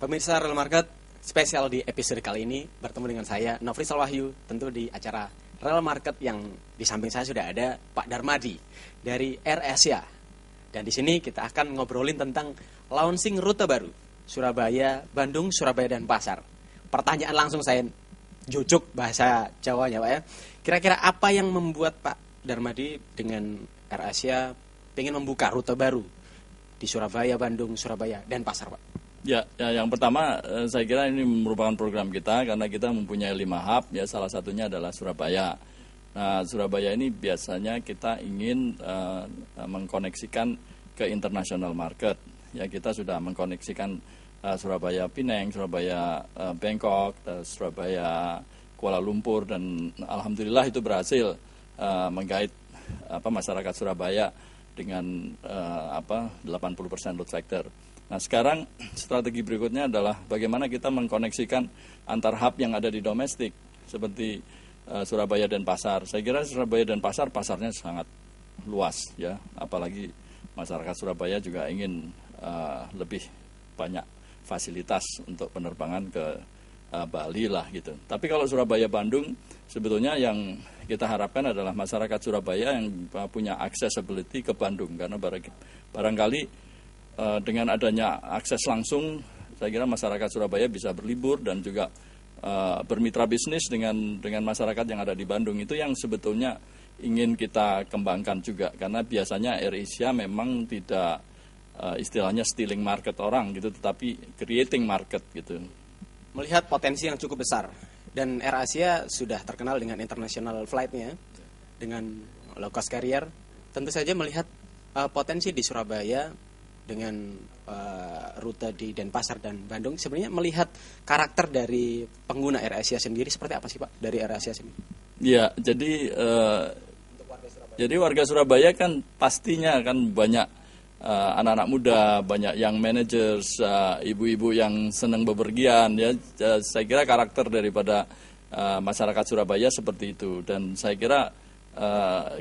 Pemirsa Real Market spesial di episode kali ini bertemu dengan saya Nofrisal Wahyu, tentu di acara Real Market yang di samping saya sudah ada Pak Darmadi dari AirAsia. Dan di sini kita akan ngobrolin tentang launching rute baru Surabaya, Bandung, Surabaya dan Pasar. Pertanyaan langsung saya jujuk bahasa Jawanya, Pak ya. Kira-kira apa yang membuat Pak Darmadi dengan AirAsia ingin membuka rute baru di Surabaya, Bandung, Surabaya dan Pasar, Pak? Ya, yang pertama saya kira ini merupakan program kita karena kita mempunyai 5 hub, ya salah satunya adalah Surabaya. Nah, Surabaya ini biasanya kita ingin mengkoneksikan ke international market. Ya, kita sudah mengkoneksikan Surabaya Penang, Surabaya Bangkok, Surabaya Kuala Lumpur, dan alhamdulillah itu berhasil menggait masyarakat Surabaya dengan 80% load factor. Nah, sekarang strategi berikutnya adalah bagaimana kita mengkoneksikan antar hub yang ada di domestik seperti Surabaya dan Pasar. Saya kira Surabaya dan pasarnya sangat luas, ya, apalagi masyarakat Surabaya juga ingin lebih banyak fasilitas untuk penerbangan ke Bali lah gitu. Tapi kalau Surabaya Bandung sebetulnya yang kita harapkan adalah masyarakat Surabaya yang punya accessibility ke Bandung, karena barangkali dengan adanya akses langsung, saya kira masyarakat Surabaya bisa berlibur dan juga bermitra bisnis dengan masyarakat yang ada di Bandung. Itu yang sebetulnya ingin kita kembangkan juga, karena biasanya AirAsia memang tidak istilahnya stealing market orang gitu, tetapi creating market gitu. Melihat potensi yang cukup besar, dan AirAsia sudah terkenal dengan international flight-nya, dengan low cost carrier, tentu saja melihat potensi di Surabaya dengan rute di Denpasar dan Bandung, sebenarnya melihat karakter dari pengguna AirAsia sendiri seperti apa sih, Pak, dari AirAsia sendiri? Ya, jadi warga Surabaya kan pastinya kan banyak anak-anak muda, banyak young managers, ibu-ibu yang senang bepergian, ya. Saya kira karakter daripada masyarakat Surabaya seperti itu, dan saya kira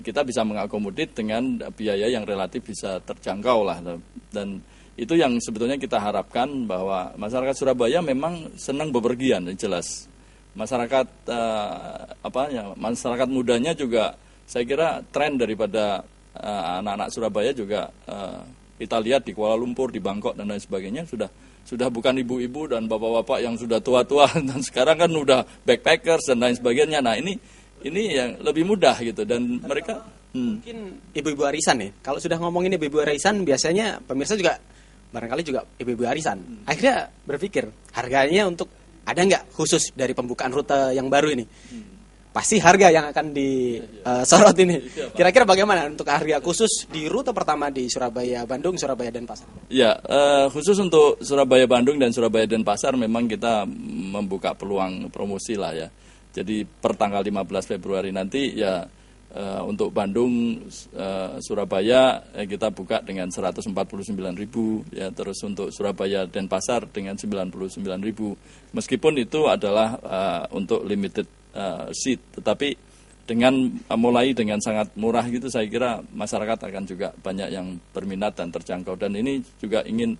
kita bisa mengakomodir dengan biaya yang relatif bisa terjangkau lah, dan itu yang sebetulnya kita harapkan, bahwa masyarakat Surabaya memang senang bepergian, jelas. Masyarakat masyarakat mudanya juga saya kira tren daripada anak-anak Surabaya juga kita lihat di Kuala Lumpur, di Bangkok dan lain sebagainya sudah bukan ibu-ibu dan bapak-bapak yang sudah tua-tua, dan sekarang kan udah backpackers dan lain sebagainya. Nah, ini yang lebih mudah gitu, dan mereka mungkin ibu-ibu arisan nih. Kalau sudah ngomongin ibu-ibu arisan, biasanya pemirsa juga barangkali juga ibu-ibu arisan. Akhirnya berpikir harganya untuk ada nggak khusus dari pembukaan rute yang baru ini? Pasti harga yang akan disorot ini. Kira-kira bagaimana untuk harga khusus di rute pertama di Surabaya Bandung, Surabaya dan Pasar? Ya, khusus untuk Surabaya Bandung dan Surabaya dan Pasar memang kita membuka peluang promosi lah, ya. Jadi per tanggal 15 Februari nanti, ya, untuk Bandung, Surabaya kita buka dengan 149.000, ya, terus untuk Surabaya dan Pasar dengan 99.000. Meskipun itu adalah untuk limited seat, tetapi mulai dengan sangat murah gitu, saya kira masyarakat akan juga banyak yang berminat dan terjangkau, dan ini juga ingin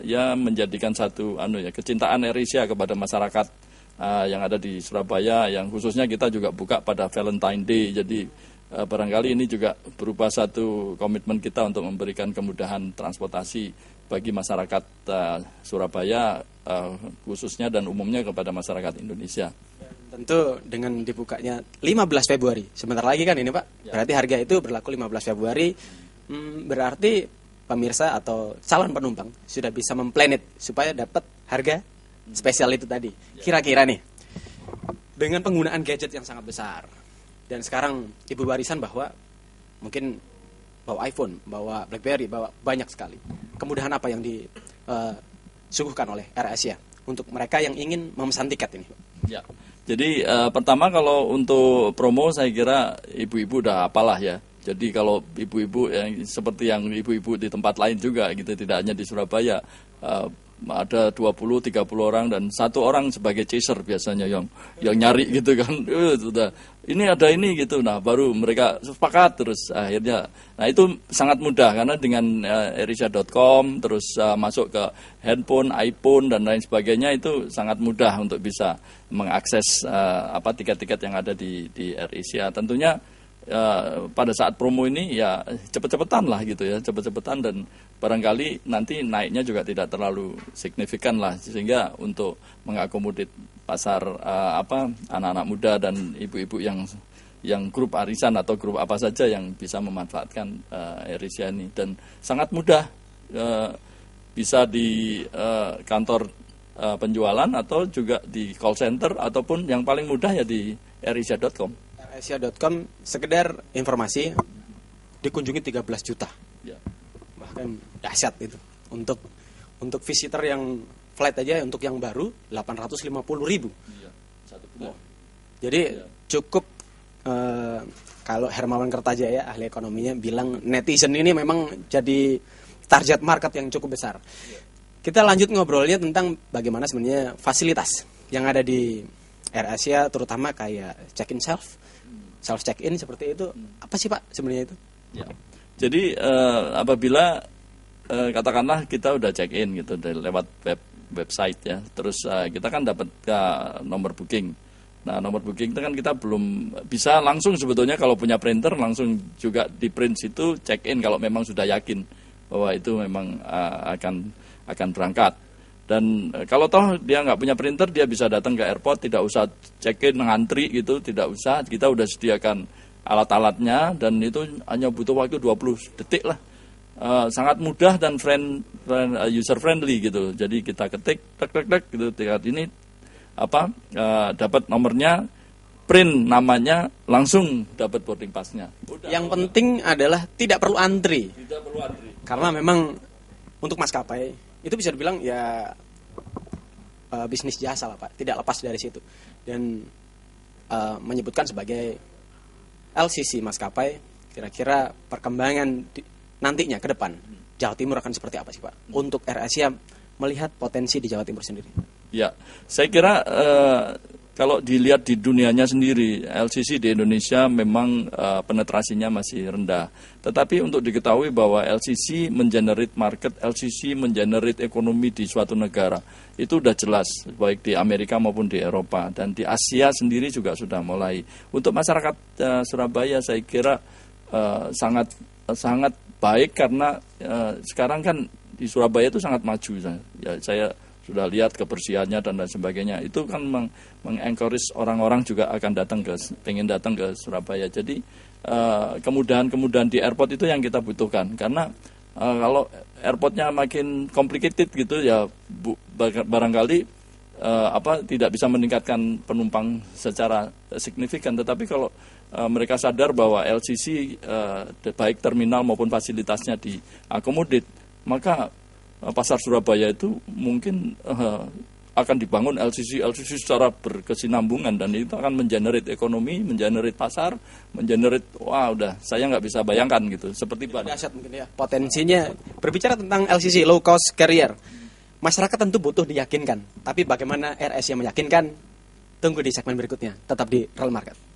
ya menjadikan satu kecintaan AirAsia kepada masyarakat yang ada di Surabaya, yang khususnya kita juga buka pada Valentine Day. Jadi barangkali ini juga berupa satu komitmen kita untuk memberikan kemudahan transportasi bagi masyarakat Surabaya khususnya dan umumnya kepada masyarakat Indonesia. Tentu dengan dibukanya 15 Februari, sebentar lagi kan ini, Pak? Ya. Berarti harga itu berlaku 15 Februari, berarti pemirsa atau calon penumpang sudah bisa memplanet supaya dapat harga spesial itu tadi. Kira-kira nih, dengan penggunaan gadget yang sangat besar, dan sekarang ibu warisan bahwa mungkin bawa iPhone, bawa BlackBerry, bawa banyak sekali. Kemudahan apa yang disuguhkan oleh AirAsia untuk mereka yang ingin memesan tiket ini, Pak? Ya. Jadi pertama kalau untuk promo saya kira ibu-ibu udah apalah, ya. Jadi kalau ibu-ibu yang seperti yang ibu-ibu di tempat lain juga gitu, tidak hanya di Surabaya, ada 20-30 orang dan satu orang sebagai chaser biasanya yang nyari gitu kan. Sudah ini ada ini gitu. Nah, baru mereka sepakat terus akhirnya. Nah, itu sangat mudah karena dengan AirAsia.com terus masuk ke handphone, iPhone dan lain sebagainya itu sangat mudah untuk bisa mengakses tiket-tiket yang ada di AirAsia. Tentunya pada saat promo ini ya cepet-cepetan lah gitu ya, cepet-cepetan dan barangkali nanti naiknya juga tidak terlalu signifikan lah sehingga untuk mengakomodir pasar anak-anak muda dan ibu-ibu yang grup arisan atau grup apa saja yang bisa memanfaatkan AirAsia ini dan sangat mudah bisa di kantor penjualan atau juga di call center ataupun yang paling mudah ya di AirAsia.com. AirAsia.com sekedar informasi dikunjungi 13 juta. Ya. Bahkan dahsyat itu. Untuk visitor yang flight aja untuk yang baru 850.000. Iya, satu bulan. Jadi cukup kalau Hermawan Kertajaya ahli ekonominya bilang netizen ini memang jadi target market yang cukup besar. Ya. Kita lanjut ngobrolnya tentang bagaimana sebenarnya fasilitas yang ada di AirAsia terutama kayak check-in self check-in seperti itu. Apa sih Pak sebenarnya itu? Ya. Jadi apabila katakanlah kita udah check-in gitu lewat website ya, terus kita kan dapat nomor booking. Nah, nomor booking itu kan kita belum bisa langsung sebetulnya kalau punya printer langsung juga di print situ check-in kalau memang sudah yakin bahwa itu memang akan berangkat. Dan kalau toh dia nggak punya printer, dia bisa datang ke airport, tidak usah check-in, ngantri gitu, tidak usah. Kita udah sediakan alat-alatnya dan itu hanya butuh waktu 20 detik lah. Sangat mudah dan user friendly gitu. Jadi kita ketik, tek gitu, tingkat ini dapat nomornya, print namanya, langsung dapat boarding pass-nya. Yang penting adalah tidak perlu antri. Tidak perlu antri. Karena memang untuk maskapai itu bisa dibilang ya bisnis jasa lah Pak, tidak lepas dari situ. Dan menyebutkan sebagai LCC maskapai, kira-kira perkembangan nantinya ke depan Jawa Timur akan seperti apa sih Pak? Untuk AirAsia melihat potensi di Jawa Timur sendiri. Ya, saya kira kalau dilihat di dunianya sendiri, LCC di Indonesia memang penetrasinya masih rendah. Tetapi untuk diketahui bahwa LCC mengenerate market, LCC mengenerate ekonomi di suatu negara. Itu sudah jelas, baik di Amerika maupun di Eropa. Dan di Asia sendiri juga sudah mulai. Untuk masyarakat Surabaya saya kira sangat baik karena sekarang kan di Surabaya itu sangat maju. Saya sudah lihat kebersihannya dan lain sebagainya. Itu kan mengencourage orang-orang juga akan pengen datang ke Surabaya. Jadi kemudahan-kemudahan di airport itu yang kita butuhkan. Karena kalau airportnya makin complicated gitu ya barangkali tidak bisa meningkatkan penumpang secara signifikan. Tetapi kalau mereka sadar bahwa LCC baik terminal maupun fasilitasnya diakomodir, maka pasar Surabaya itu mungkin akan dibangun LCC secara berkesinambungan dan itu akan mengenerate ekonomi, mengenerate pasar, mengenerate saya nggak bisa bayangkan gitu seperti dahsyat mungkin ya potensinya. Berbicara tentang LCC low cost carrier, masyarakat tentu butuh diyakinkan, tapi bagaimana AirAsia meyakinkan? Tunggu di segmen berikutnya, tetap di Real Market.